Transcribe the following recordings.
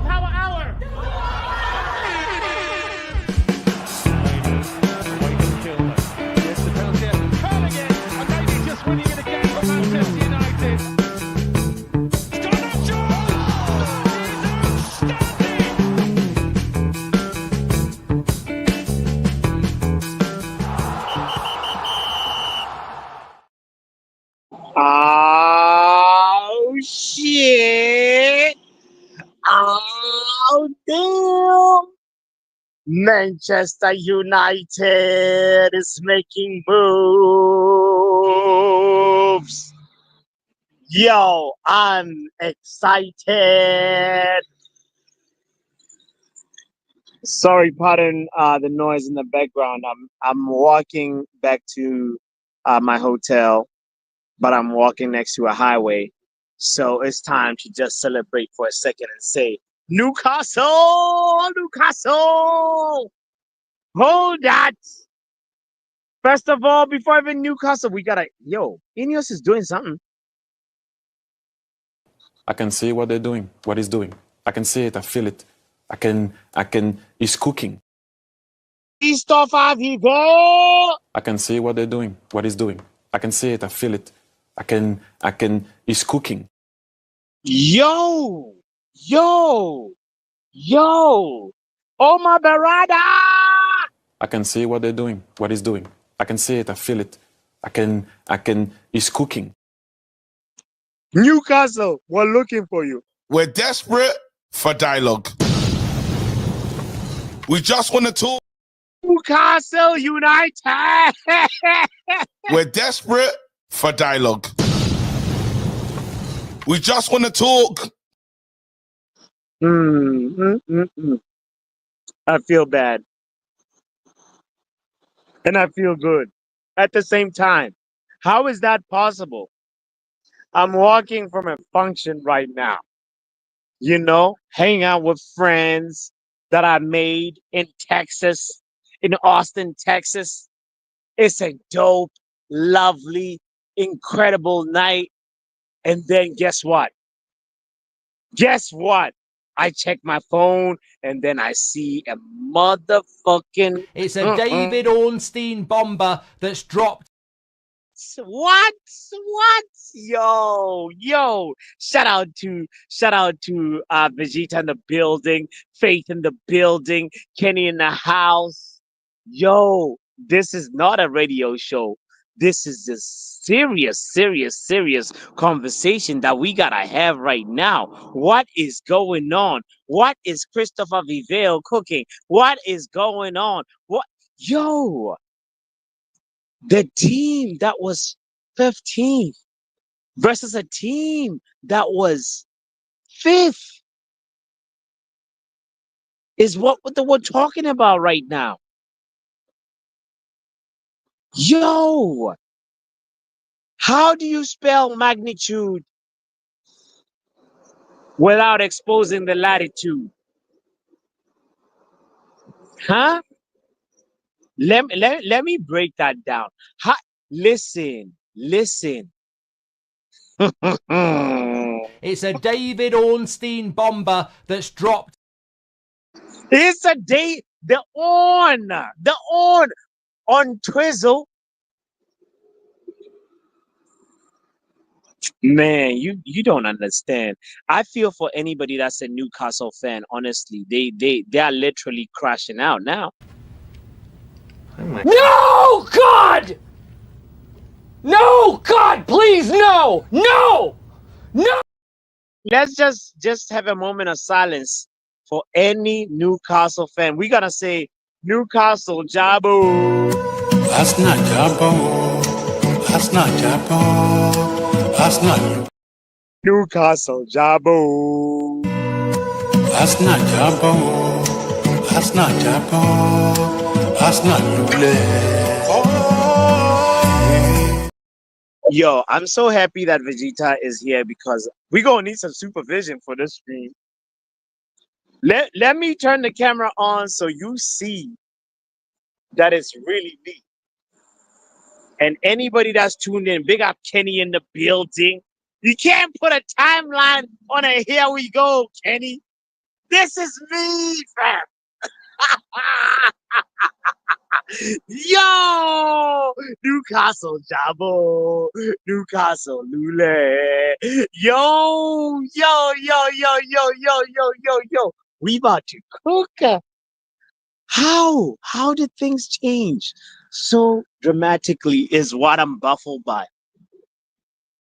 Power Hour. Just winning it again for Manchester United. Oh shit! Oh damn! Manchester United is making moves. Yo, I'm excited. Sorry, pardon the noise in the background. I'm walking back to my hotel, but I'm walking next to a highway. So it's time to just celebrate for a second and say, Newcastle! Newcastle! Hold that! First of all, before even Newcastle, we gotta, Ineos is doing something. I can see what they're doing, what he's doing. I can see it, I feel it. He's cooking. Christopher Vivell! I can see what they're doing, what he's doing. I can see it, I feel it. He's cooking. Yo! Oh my Barada! I can see what they're doing, what he's doing. I can see it, I feel it. He's cooking. Newcastle, we're looking for you. We're desperate for dialogue. We just want to talk. Newcastle United! We're desperate for dialogue. We just want to talk. I feel bad. And I feel good at the same time. How is that possible? I'm walking from a function right now. Hanging out with friends that I made in Texas, in Austin, Texas. It's a dope, lovely, incredible night. And then guess what? I check my phone and then I see a motherfucking... It's a David Ornstein bomber that's dropped. What? Yo. Shout out to Vegeta in the building, Faith in the building, Kenny in the house. Yo, this is not a radio show. This is a serious conversation that we gotta have right now. What is going on? What is Christopher Vivell cooking? What is going on? Yo, the team that was 15th versus a team that was 5th is what we're talking about right now. Yo, how do you spell magnitude without exposing the latitude? Huh? Let me break that down. Listen. It's a David Ornstein bomber that's dropped. It's the on Twizzle. Man, you don't understand. I feel for anybody that's a Newcastle fan. Honestly, they are literally crashing out now. No, God! No, God, please, no! Let's just have a moment of silence for any Newcastle fan. We gotta say Newcastle Jabo. That's not Jabo. That's not Jabo. That's not Newcastle Jabo. That's not Jabo. That's not Jabo. That's not you play. Yo, I'm so happy that Vegeta is here because we're gonna need some supervision for this stream. Let me turn the camera on so you see that it's really me. And anybody that's tuned in, big up Kenny in the building. You can't put a timeline on a here we go, Kenny. This is me, fam. Yo, Newcastle Jabo, Newcastle Lule. Yo. We about to cook. How did things change so dramatically is what I'm baffled by.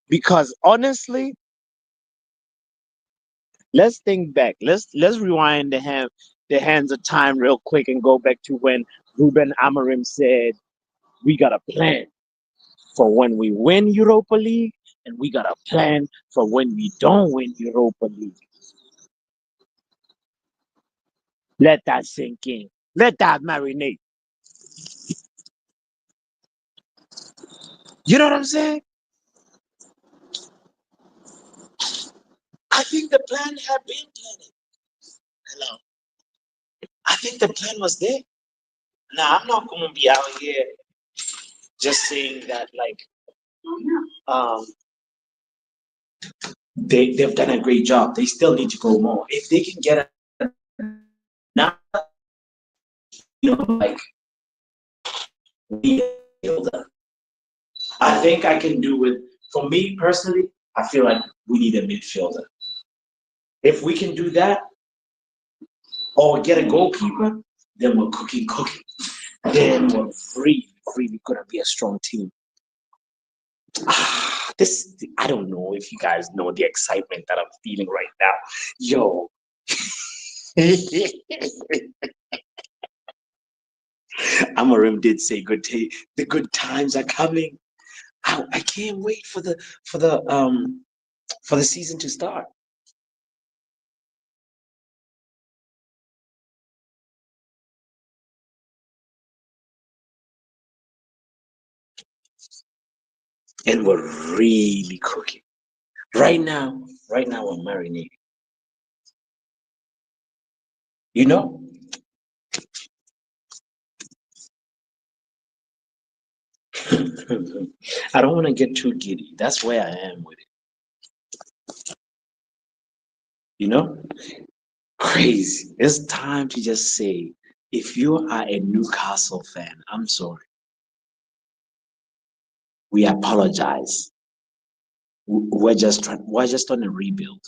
Because honestly, let's think back. Let's rewind the hands of time real quick and go back to when Ruben Amorim said we got a plan for when we win Europa League and we got a plan for when we don't win Europa League. Let that sink in. Let that marinate. You know what I'm saying? I think the plan had been planning. Hello. I think the plan was there. Now I'm not gonna be out here just saying that like they've done a great job. They still need to go more. If they can get a now, like midfielder, I think I can do with. For me personally, I feel like we need a midfielder. If we can do that, or get a goalkeeper, then we're cooking. Then we're really gonna be a strong team. This, I don't know if you guys know the excitement that I'm feeling right now. Yo. Amorim did say the good times are coming. I can't wait for the season to start. And we're really cooking. Right now we're marinating. You know? I don't want to get too giddy. That's where I am with it. You know? Crazy. It's time to just say, if you are a Newcastle fan, I'm sorry. We apologize. We're just on a rebuild.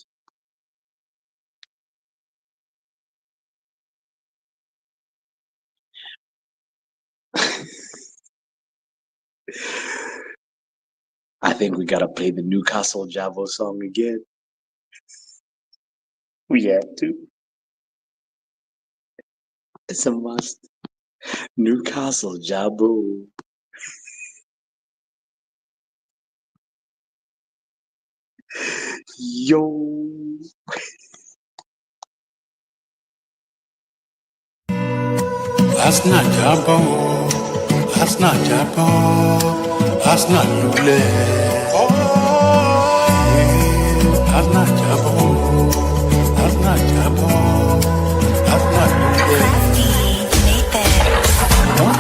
I think we gotta play the Newcastle Jabo song again. We have to. It's a must. Newcastle Jabo. Yo. Asna Jabo, Asna Jabo, Asna Lule. Asna Jabo, Asna Jabo, Asna Lule.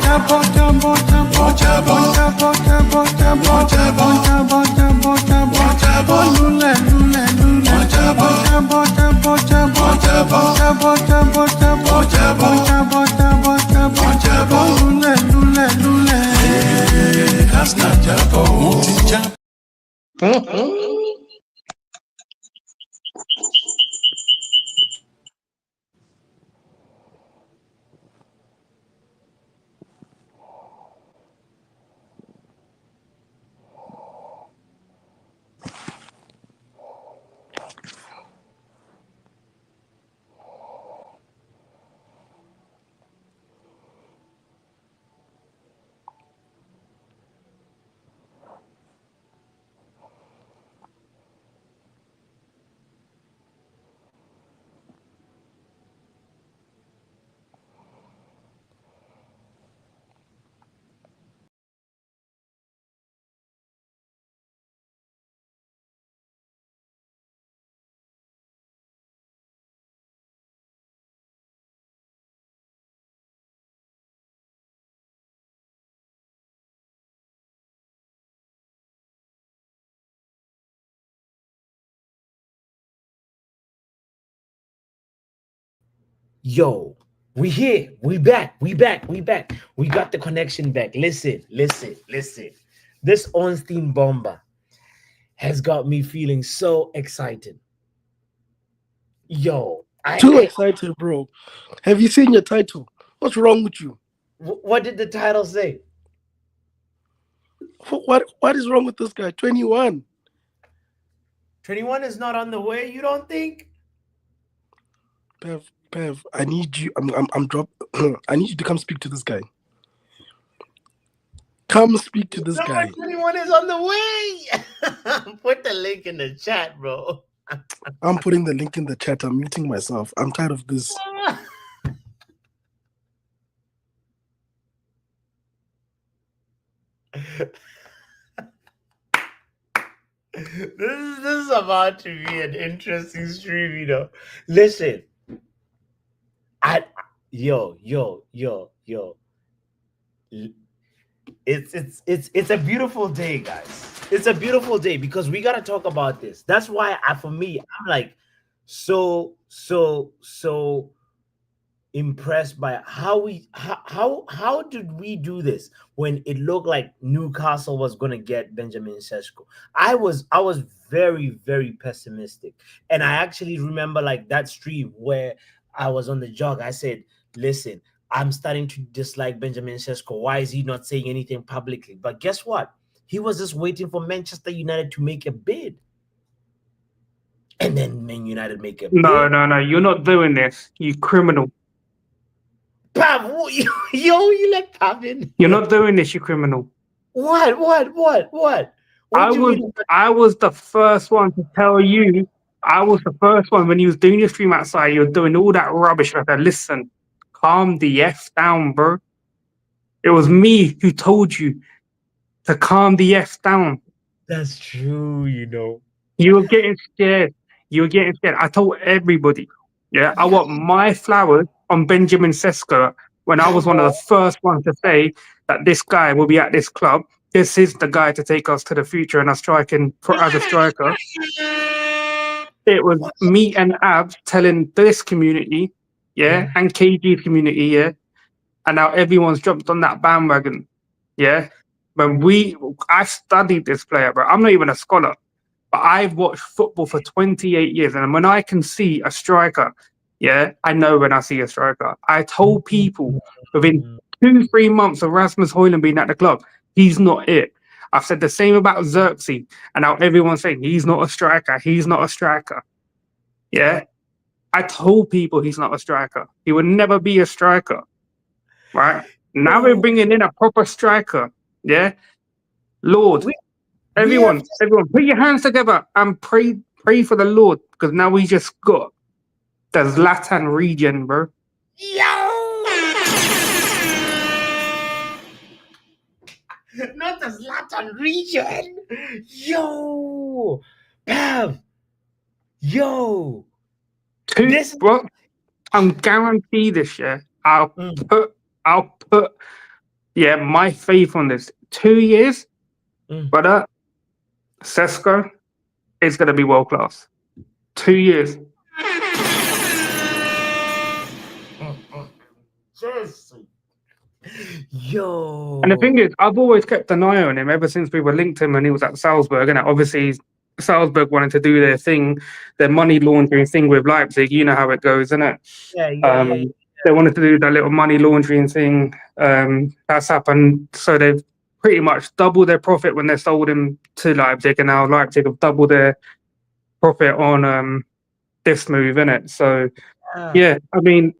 Jabo, Jabo, Jabo, Jabo, Jabo, Jabo, Jabo, Jabo, Jabo, Jabo, Jabo, Jabo, Lule, Lule, Lule. Jabo, Jabo, Jabo, Jabo, Jabo, Jabo, Jabo, Jabo, Jabo, Jabo, Jabo, Jabo, Jabo, Lule, Lule, Lule. Asna Jabo. Yo, we here. We back. We back. We back. We got the connection back. Listen. This Ornstein bomber has got me feeling so excited. Yo, Too excited, bro. Have you seen your title? What's wrong with you? What did the title say? What is wrong with this guy? 21. 21 is not on the way, you don't think? Bev, I need you. I'm drop. I need you to come speak to this guy. Come speak to this guy. 21 is on the way. Put the link in the chat, bro. I'm putting the link in the chat. I'm muting myself. I'm tired of this. This is about to be an interesting stream, you know. Listen, yo. It's a beautiful day, guys. It's a beautiful day because we gotta talk about this. That's why I'm like so impressed by how did we do this when it looked like Newcastle was gonna get Benjamin Šeško. I was very, very pessimistic, and I actually remember like that stream where I was on the jog. I said, listen, I'm starting to dislike Benjamin Šeško. Why is he not saying anything publicly? But guess what? He was just waiting for Manchester United to make a bid. And then Man United make a bid. No. You're not doing this, you criminal. Pav, you let Pav in. You're not doing this, you criminal. What? I was the first one to tell you. I was the first one when you was doing your stream outside. You were doing all that rubbish. I said, listen, calm the F down, bro. It was me who told you to calm the F down. That's true, you know. You were getting scared. I told everybody, yeah, I want my flowers on Benjamin Šeško when I was one of the first ones to say that this guy will be at this club. This is the guy to take us to the future and us striking as a striker. It was me and Ab telling this community, yeah, and KG's community, yeah, and now everyone's jumped on that bandwagon, yeah. I studied this player, bro. I'm not even a scholar, but I've watched football for 28 years, and when I can see a striker, yeah, I know when I see a striker. I told people within 2-3 months of Rasmus Højlund being at the club, he's not it. I've said the same about Xerxes, and now everyone's saying he's not a striker. He's not a striker. Yeah, I told people he's not a striker. He would never be a striker. Right now, we're bringing in a proper striker. Yeah, Lord, everyone, put your hands together and pray for the Lord, because now we just got the Zlatan region, bro. Not the Zlatan region. Yo, Pav. Yo. Bro, I'm guaranteed this, yeah. I'll put my faith on this. 2 years, but Šeško is gonna be world class. 2 years. Yo. And the thing is, I've always kept an eye on him ever since we were linked to him when he was at Salzburg. And obviously, Salzburg wanted to do their thing, their money laundering thing with Leipzig. You know how it goes, isn't it? Yeah. They wanted to do that little money laundering thing. That's happened. So they've pretty much doubled their profit when they sold him to Leipzig. And now Leipzig have doubled their profit on this move, innit? So, yeah, I mean,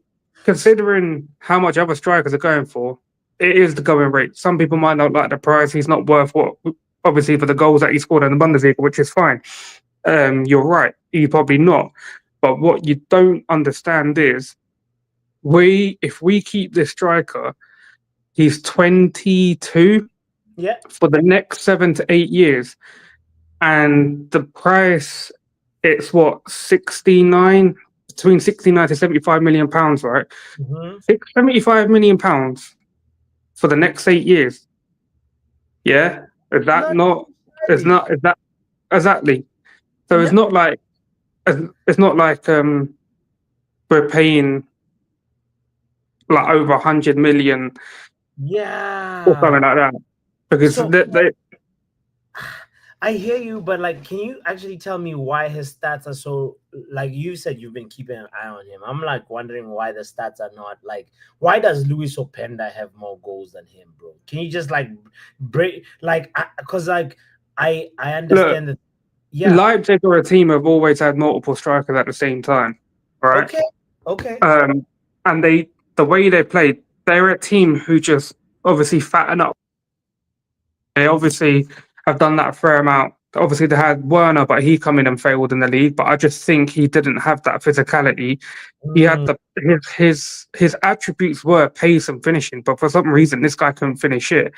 considering how much other strikers are going for, it is the going rate. Some people might not like the price. He's not worth what, obviously, for the goals that he scored in the Bundesliga, which is fine. You're right. He's probably not. But what you don't understand is, if we keep this striker, he's 22 for the next 7 to 8 years. And the price, it's what, 69? Between 69 to 75 million pounds, right? 75 million pounds for the next 8 years. Yeah, is that not? Is that exactly? So it's not like we're paying like over 100 million or something Yeah. like that. Because So they I hear you, but like, can you actually tell me why his stats are so? Like you said, you've been keeping an eye on him. I'm like wondering why the stats are not like. Why does Luis Openda have more goals than him, bro? Can you just like break like? Because like I look, understand that. Yeah. Leipzig are a team who've always had multiple strikers at the same time, right? Okay. Okay. And the way they play, they're a team who just obviously fatten up. They obviously have done that a fair amount. Obviously, they had Werner, but he come in and failed in the league. But I just think he didn't have that physicality. He had his attributes were pace and finishing, but for some reason, this guy couldn't finish it.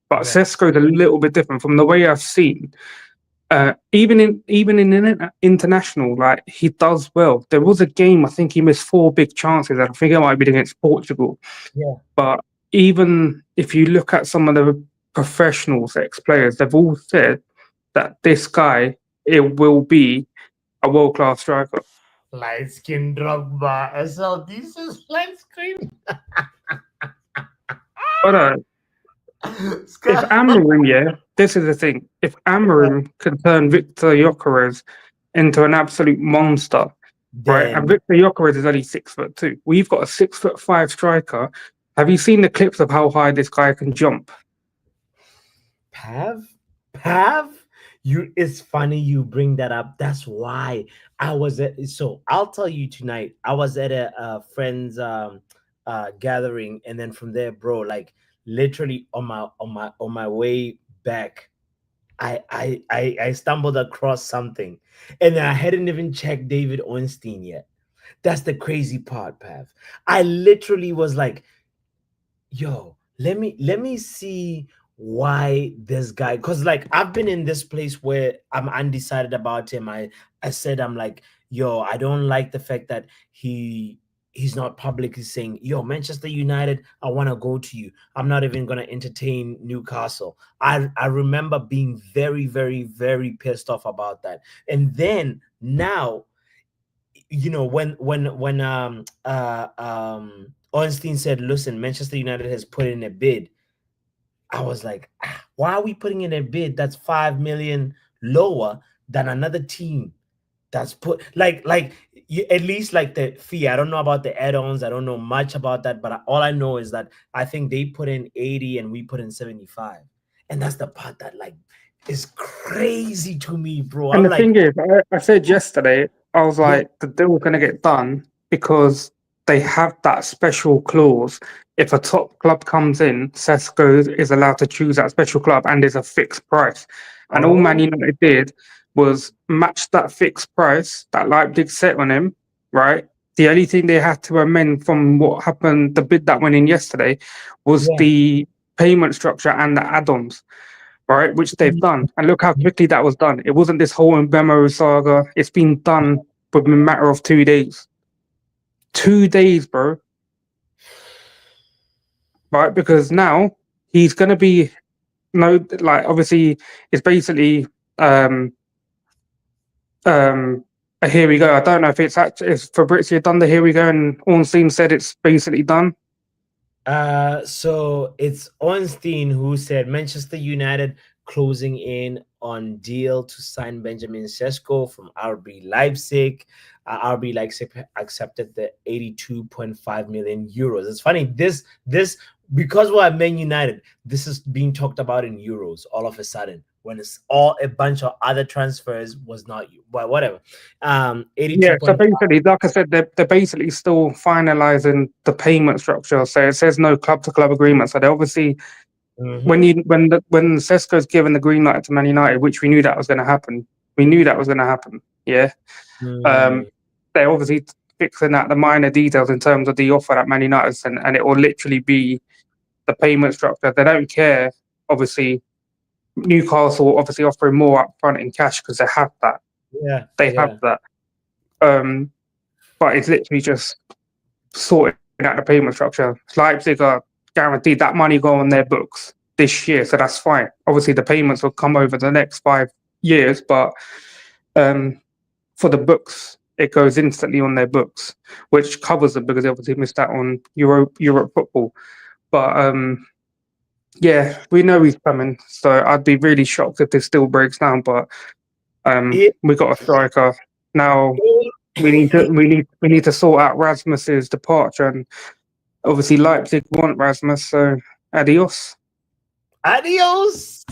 But Yeah. Šeško's a little bit different from the way I've seen. Even in international, like he does well. There was a game I think he missed 4 big chances. I think it might be against Portugal. Yeah. But even if you look at some of the professionals, ex-players, they've all said that this guy, it will be a world-class striker. Light skin Drogba. So this is light skin. But if Amorim, yeah, this is the thing. If Amorim can turn Victor Gyökeres into an absolute monster, right? And Victor Gyökeres is only 6'2". We've got a 6'5" striker. Have you seen the clips of how high this guy can jump? Pav, it's funny you bring that up. That's why I was at. So I'll tell you tonight. I was at a friend's gathering, and then from there, bro, like literally on my way back, I stumbled across something, and then I hadn't even checked David Ornstein yet. That's the crazy part, Pav. I literally was like, yo, let me see why this guy, because like I've been in this place where I'm undecided about him. I said, I'm like, yo, I don't like the fact that he's not publicly saying, yo, Manchester United, I want to go to you. I'm not even going to entertain Newcastle. I remember being very, very, very pissed off about that. And then now, you know, when Ornstein said, listen, Manchester United has put in a bid, I was like, why are we putting in a bid that's 5 million lower than another team that's put like you, at least like the fee? I don't know about the add-ons. I don't know much about that, but all I know is that I think they put in 80 and we put in 75. And that's the part that like is crazy to me, bro. And I'm the thing is, I said yesterday, I was like, the deal's going to get done because they have that special clause. If a top club comes in, Šeško is allowed to choose that special club, and there's a fixed price. And all Man United did was match that fixed price that Leipzig set on him, right? The only thing they had to amend from what happened, the bid that went in yesterday, was the payment structure and the add-ons, right? Which they've done. And look how quickly that was done. It wasn't this whole Mbemo saga. It's been done within a matter of 2 days. 2 days, bro. Right? Because now he's going to be, obviously, it's basically a here we go. I don't know if it's Fabrizio done the here we go, and Ornstein said it's basically done. So it's Ornstein who said Manchester United closing in on deal to sign Benjamin Šeško from RB Leipzig. RB Leipzig accepted the 82.5 million euros. It's funny, this because we're at Man United, this is being talked about in euros all of a sudden, when it's all a bunch of other transfers was not you, but whatever. 82. Yeah, so basically, like I said, they're basically still finalizing the payment structure. So it says no club-to-club agreement. So they obviously, when Šeško's given the green light to Man United, which we knew that was going to happen. Yeah. They're obviously fixing out the minor details in terms of the offer at Man United, and it will literally be the payment structure. They don't care, obviously. Newcastle obviously offering more upfront in cash because they have that. Yeah, they have that. But it's literally just sorting out the payment structure. Leipzig are guaranteed that money go on their books this year, so that's fine. Obviously, the payments will come over the next 5 years, but for the books, it goes instantly on their books, which covers them because they obviously missed out on Europe football. But yeah, we know he's coming, so I'd be really shocked if this still breaks down. But It- we got a striker now. We need to sort out Rasmus's departure, and obviously Leipzig want Rasmus. So adios. Adios.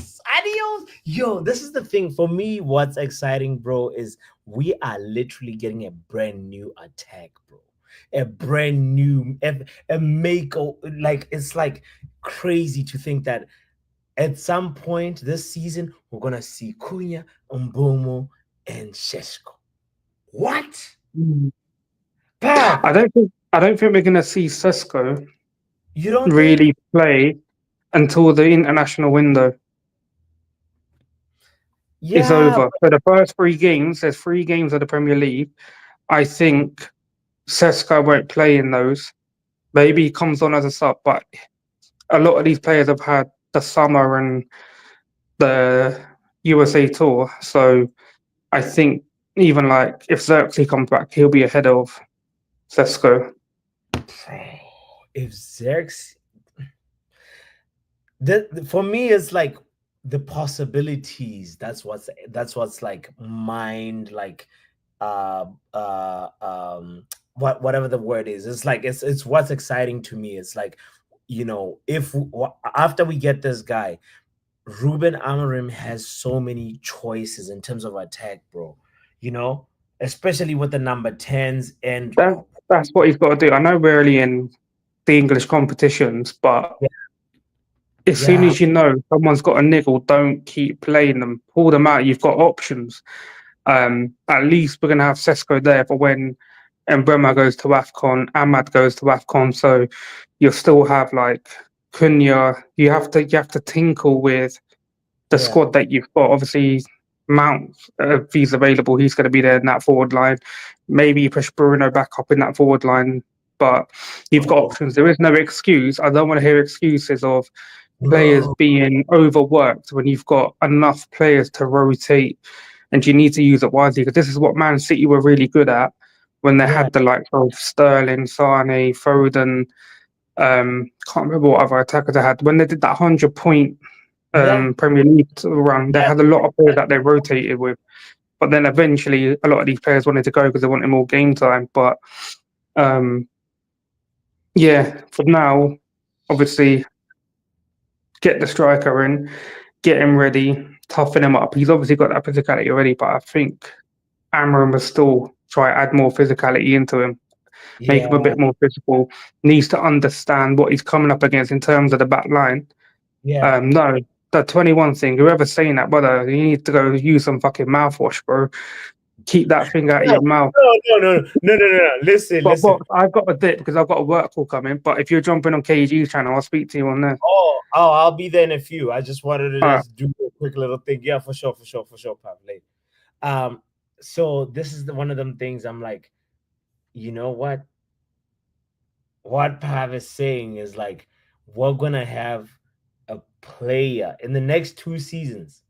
Yo, this is the thing for me. What's exciting, bro, is we are literally getting a brand new attack, bro. A brand new, a make, like, it's like crazy to think that at some point this season we're gonna see Cunha, Mbomo, and Šeško. What? Pav, I don't think we're gonna see Šeško you don't really play until the international window is over. So the first 3 games, there's 3 games of the Premier League. I think Šeško won't play in those. Maybe he comes on as a sub, but a lot of these players have had the summer and the USA tour. So I think even like if Xerxes comes back, he'll be ahead of Šeško. If Xerxes, for me, it's like the possibilities. That's what's like mind, like whatever the word is. It's like it's what's exciting to me. It's like, you know, if after we get this guy, Ruben Amorim has so many choices in terms of attack, bro. You know, especially with the number 10s, and that's what he's got to do. I know we're early in the English competitions, but as soon as you know someone's got a niggle, don't keep playing them. Pull them out. You've got options. At least we're gonna have Šeško there for when Mbeumo goes to AFCON, Ahmad goes to AFCON. So you'll still have like Cunha. You have to tinkle with the squad that you've got. Obviously, Mount, if he's available, he's going to be there in that forward line. Maybe you push Bruno back up in that forward line, but you've got options. There is no excuse. I don't want to hear excuses of players being overworked when you've got enough players to rotate, and you need to use it wisely, because this is what Man City were really good at when they had the likes of Sterling, Sane, Foden. Can't remember what other attackers they had when they did that 100-point Premier League run. They had a lot of players that they rotated with, but then eventually a lot of these players wanted to go because they wanted more game time. But yeah, for now, obviously, get the striker in, get him ready, toughen him up. He's obviously got that physicality already, but I think Amorim will still try to add more physicality into him, make him a bit more physical. Needs to understand what he's coming up against in terms of the back line. No, the 21 thing, whoever's saying that, brother, you need to go use some fucking mouthwash, bro. Keep that thing out of your mouth. No. Listen. I've got a dip because I've got a work call coming. But if you're jumping on KG's channel, I'll speak to you on there. Oh, I'll be there in a few. I just wanted to just do a quick little thing. Yeah, for sure, Pab. So this is one of them things I'm like, you know what? What Pav is saying is like, we're gonna have a player in the next 2 seasons.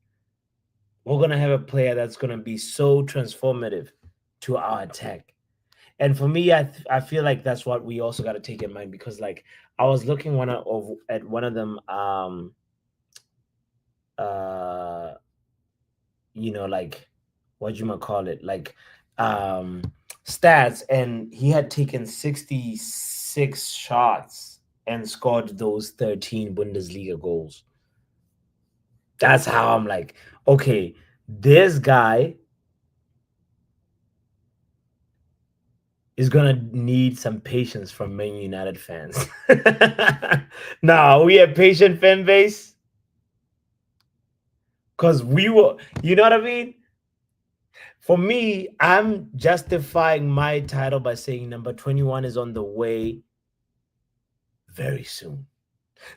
We're gonna have a player that's gonna be so transformative to our attack. And for me, I feel like that's what we also got to take in mind, because like I was looking at one of them, you know, like what you might call it, like stats, and he had taken 66 shots and scored those 13 Bundesliga goals. That's how I'm like, okay, this guy is gonna need some patience from Man United fans. Now, are we a patient fan base? Because we were, you know what I mean? For me, I'm justifying my title by saying number 21 is on the way very soon.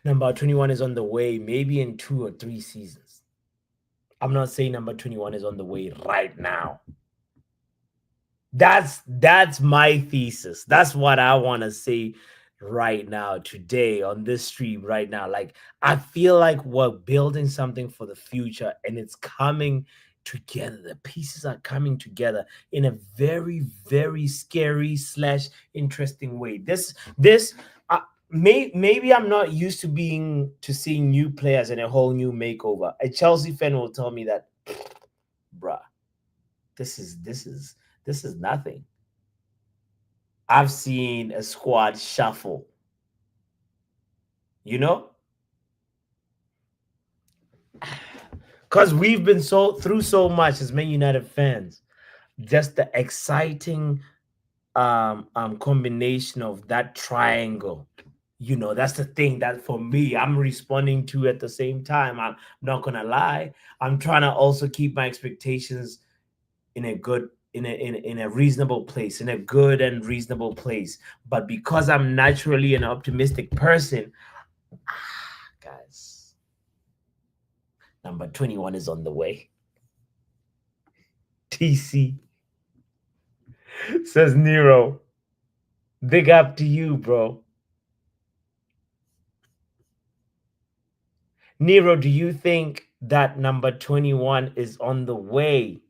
Number 21 is on the way maybe in 2 or 3 seasons. I'm not saying number 21 is on the way right now. That's my thesis. That's what I want to say right now, today, on this stream right now. Like, I feel like we're building something for the future, and it's coming together. The pieces are coming together in a very, very scary / interesting way. Maybe I'm not used to seeing new players in a whole new makeover. A Chelsea fan will tell me that, bruh, this is nothing. I've seen a squad shuffle. You know? Because we've been through so much as Man United fans. Just the exciting combination of that triangle. You know, that's the thing that for me, I'm responding to at the same time. I'm not gonna lie. I'm trying to also keep my expectations in a good, in a reasonable place, in a good and reasonable place. But because I'm naturally an optimistic person, guys, number 21 is on the way. TC says Nero. Big up to you, bro. Nero, do you think that number 21 is on the way?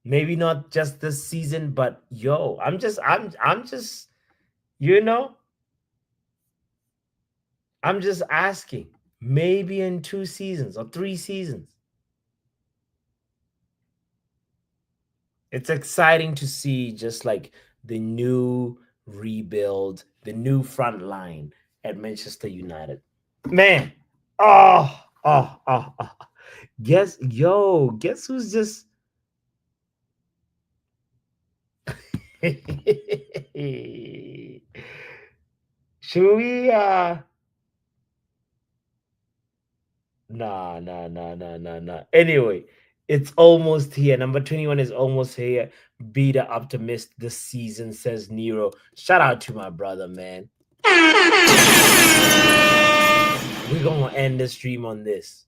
Maybe not just this season, but yo, I'm just, you know, I'm just asking. Maybe in 2 seasons or 3 seasons. It's exciting to see just like the new rebuild, the new front line at Manchester United. Man, oh. Guess who's just should we nah. Anyway, it's almost here. Number 21 is almost here. Be the optimist this season, says Nero. Shout out to my brother, man. We're gonna end the stream on this.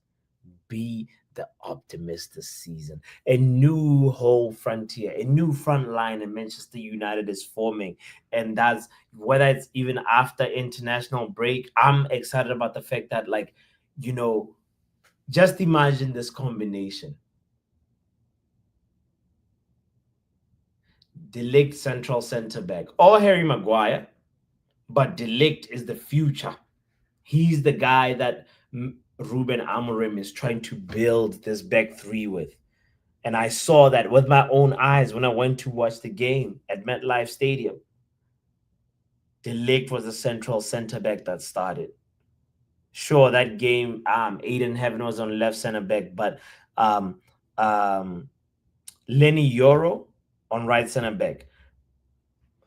Be the optimist this season. A new whole frontier, a new front line in Manchester United is forming. And that's whether it's even after international break. I'm excited about the fact that, like, you know, just imagine this combination. De Ligt central center back, or Harry Maguire, but De Ligt is the future. He's the guy that Ruben Amorim is trying to build this back three with. And I saw that with my own eyes when I went to watch the game at MetLife Stadium. De Ligt was the central center back that started. Sure, that game, Aiden Heaven was on left center back, but Lenny Yoro on right center back.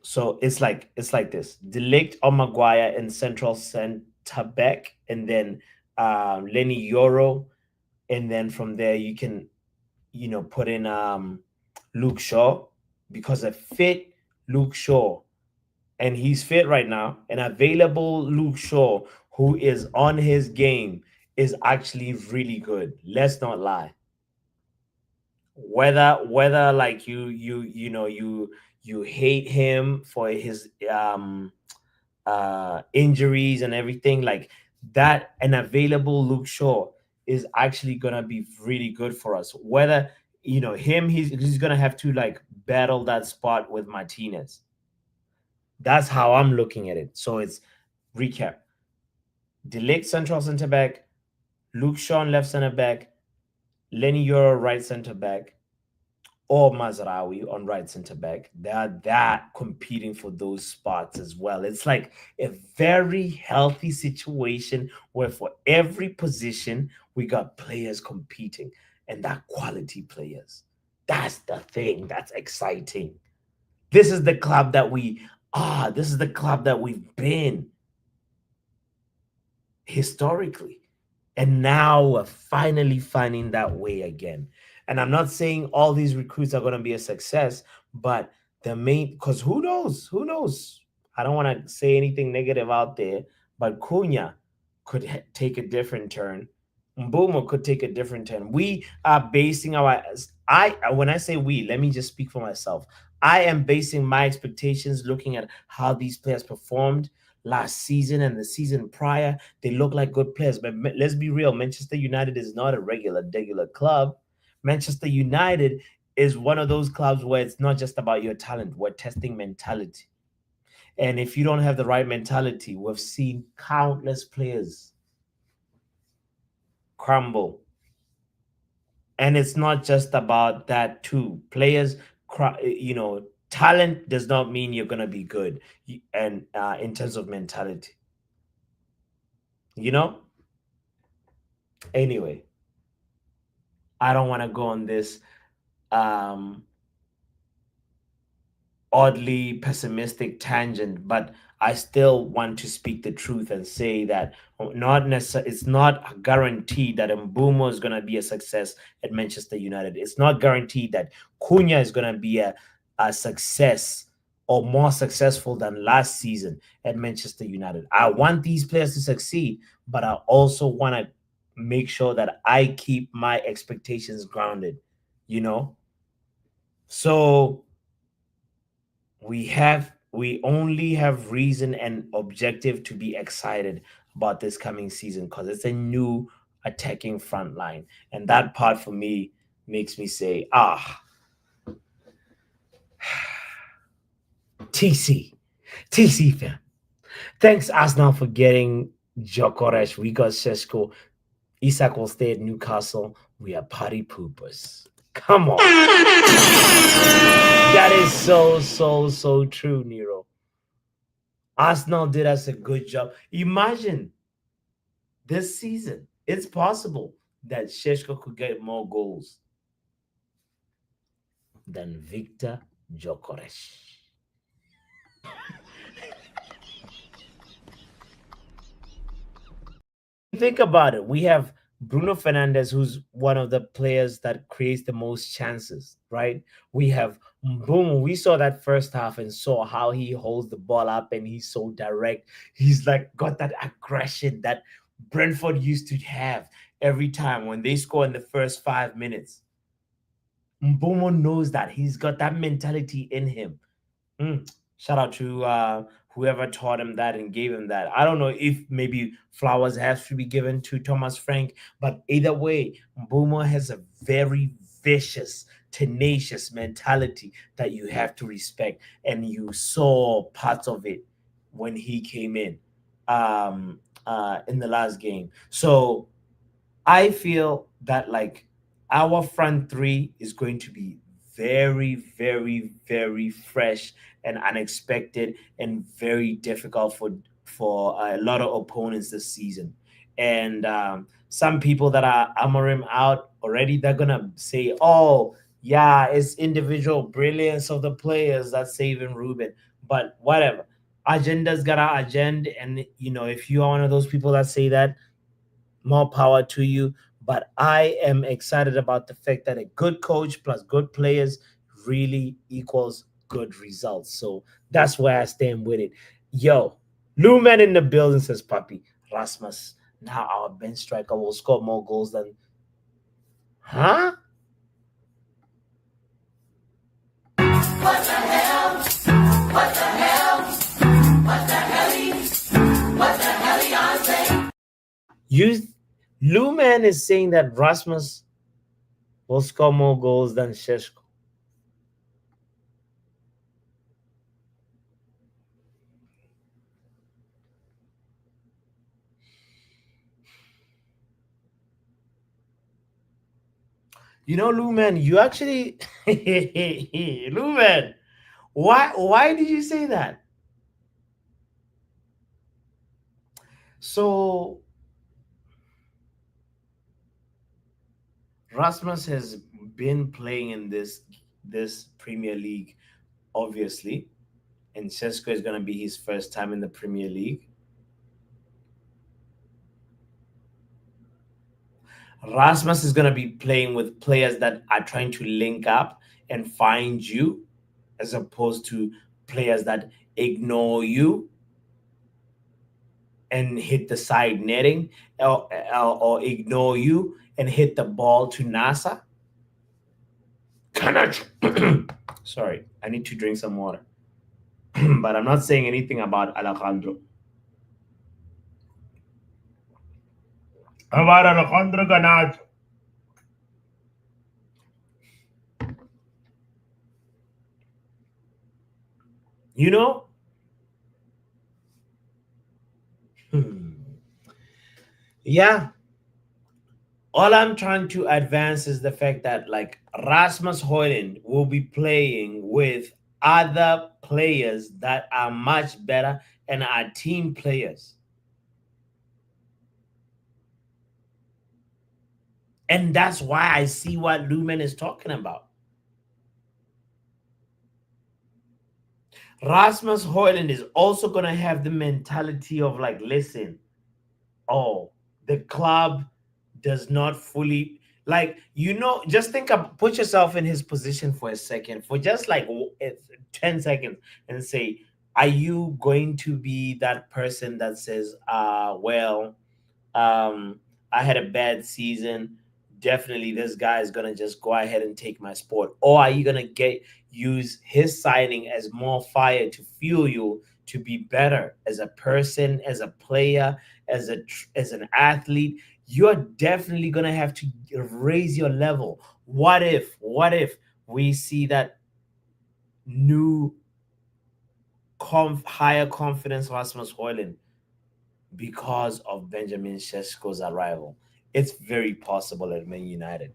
So it's like this: De Ligt or Maguire in central center back, and then Lenny Yoro, and then from there you can, you know, put in Luke Shaw, because a fit Luke Shaw, and he's fit right now, and available Luke Shaw, who is on his game, is actually really good. Let's not lie. Whether like you hate him for his injuries and everything like that, an available Luke Shaw is actually gonna be really good for us. Whether you know him, he's gonna have to like battle that spot with Martinez. That's how I'm looking at it. So it's recap: De Ligt central center back, Luke Shaw left center back, Lenny Yoro right center back, or Mazraoui on right center back. They're that competing for those spots as well. It's like a very healthy situation where for every position we got players competing, and that quality players. That's the thing that's exciting. This is the club that we are. This is the club that we've been historically. And now we're finally finding that way again. And I'm not saying all these recruits are going to be a success, but the main, because who knows? Who knows? I don't want to say anything negative out there, but Cunha could take a different turn. Mboma could take a different turn. We are basing when I say we, let me just speak for myself. I am basing my expectations looking at how these players performed, last season and the season prior, they look like good players. But let's be real, Manchester United is not a regular club. Manchester United is one of those clubs where it's not just about your talent, we're testing mentality. And if you don't have the right mentality, we've seen countless players crumble. And it's not just about that too. Players, talent does not mean you're going to be good. And in terms of mentality, anyway, I don't want to go on this oddly pessimistic tangent, but I still want to speak the truth and say that it's not guaranteed that Mbeumo is going to be a success at Manchester United. It's not guaranteed that Cunha is going to be a success or more successful than last season at Manchester United. I want these players to succeed, but I also want to make sure that I keep my expectations grounded, So we only have reason and objective to be excited about this coming season because it's a new attacking front line. And that part for me makes me say, TC fam. Thanks Arsenal for getting Gyökeres. We got Šeško. Isak will stay at Newcastle. We are party poopers. Come on. That is so true, Nero. Arsenal did us a good job. Imagine this season, it's possible that Šeško could get more goals than Victor Gyökeres. Think about it. We have Bruno Fernandes, who's one of the players that creates the most chances, right? We have Mbeumo. We saw that first half and saw how he holds the ball up and he's so direct. He's like got that aggression that Brentford used to have every time when they score in the first 5 minutes. Mbeumo knows that. He's got that mentality in him. Shout out to whoever taught him that and gave him that. I don't know if maybe flowers have to be given to Thomas Frank, but either way, Mbeumo has a very vicious, tenacious mentality that you have to respect. And you saw parts of it when he came in the last game. So I feel that like our front three is going to be very, very, very fresh and unexpected and very difficult for a lot of opponents this season. And some people that are Amorim out already, they're gonna say, oh yeah, it's individual brilliance of the players that's saving Ruben. But whatever, agenda's got an agenda, and if you are one of those people that say that, more power to you. But I am excited about the fact that a good coach plus good players really equals good results. So that's why I stand with it. Yo, Luman in the building, says Papi. Rasmus, now our bench striker will score more goals than... Huh? What the hell? What the hell? What the hell? What the hell, Beyonce? Luman is saying that Rasmus will score more goals than Šeško. Luman, you actually Luman, why did you say that? So Rasmus has been playing in this Premier League, obviously, and Šeško is going to be his first time in the Premier League. Rasmus is going to be playing with players that are trying to link up and find you, as opposed to players that ignore you and hit the side netting, or ignore you and hit the ball to NASA. Sorry, I need to drink some water. But I'm not saying anything about Alejandro. About Alejandro Garnacho. You know? Yeah. All I'm trying to advance is the fact that like Rasmus Højlund will be playing with other players that are much better and are team players. And that's why I see what Lumen is talking about. Rasmus Højlund is also going to have the mentality of like, listen, oh, the club does not fully, like, you know, just think of, put yourself in his position for a second, for just like 10 seconds, and say, are you going to be that person that says, well, I had a bad season, definitely this guy is going to just go ahead and take my spot? Or are you going to use his signing as more fire to fuel you to be better as a person, as a player, as an athlete? You're definitely going to have to raise your level. What if we see that new higher confidence Rasmus Højlund because of Benjamin Šeško's arrival? It's very possible at Man United.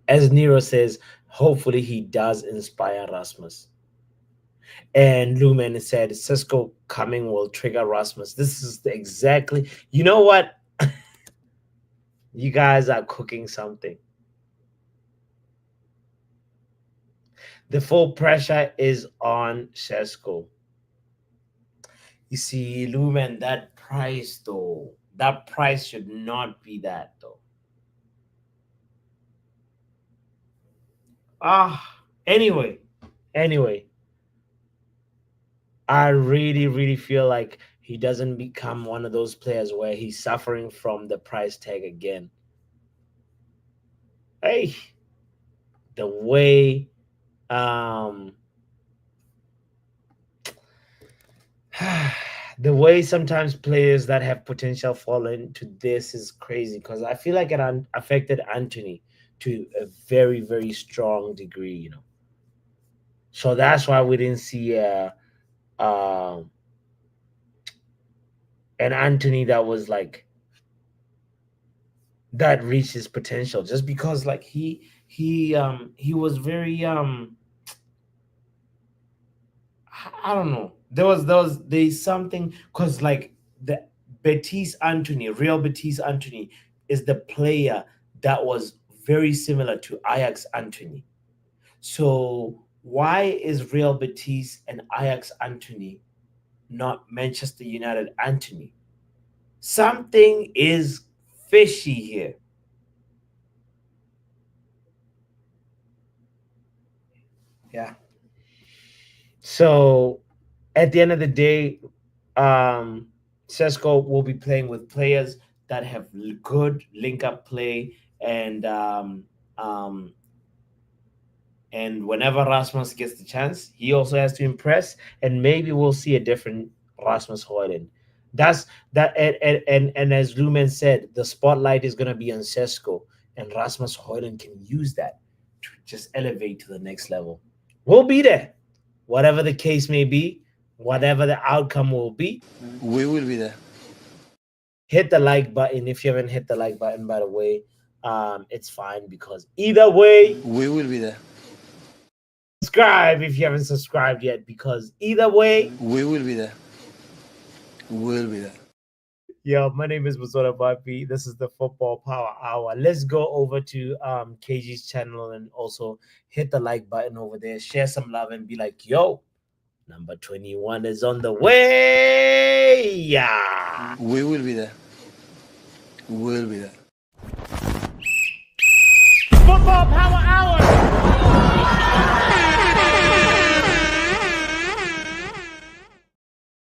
As Nero says, hopefully he does inspire Rasmus. And Lumen said, Šeško coming will trigger Rasmus. This is exactly, you know what? You guys are cooking something. The full pressure is on Šeško. You see, Lumen, that price though, that price should not be that though. Anyway, I really feel like he doesn't become one of those players where he's suffering from the price tag again. Hey, the way the way sometimes players that have potential fall into this is crazy, because I feel like it affected Anthony to a very strong degree, you know. So that's why we didn't see an Anthony that was like that reached his potential, just because like he was very I don't know. There's something, because like the Betis Anthony, real Betis Anthony, is the player that was very similar to Ajax Anthony. So why is Real Betis and Ajax Anthony not Manchester United Anthony? Something is fishy here. Yeah. So at the end of the day, Šeško will be playing with players that have good link-up play, and whenever Rasmus gets the chance, he also has to impress, and maybe we'll see a different Rasmus Højlund. That's that, and as Lumen said, the spotlight is going to be on Šeško, and Rasmus Højlund can use that to just elevate to the next level. We'll be there, whatever the case may be, whatever the outcome will be. We will be there. Hit the like button if you haven't hit the like button, by the way. It's fine, because either way, we will be there. Subscribe if you haven't subscribed yet, because either way, we will be there. We'll be there. Yo, my name is Mazola Bapi. This is the Football Power Hour. Let's go over to KG's channel and also hit the like button over there. Share some love and be like, yo, number 21 is on the way. Yeah. We will be there. We'll be there.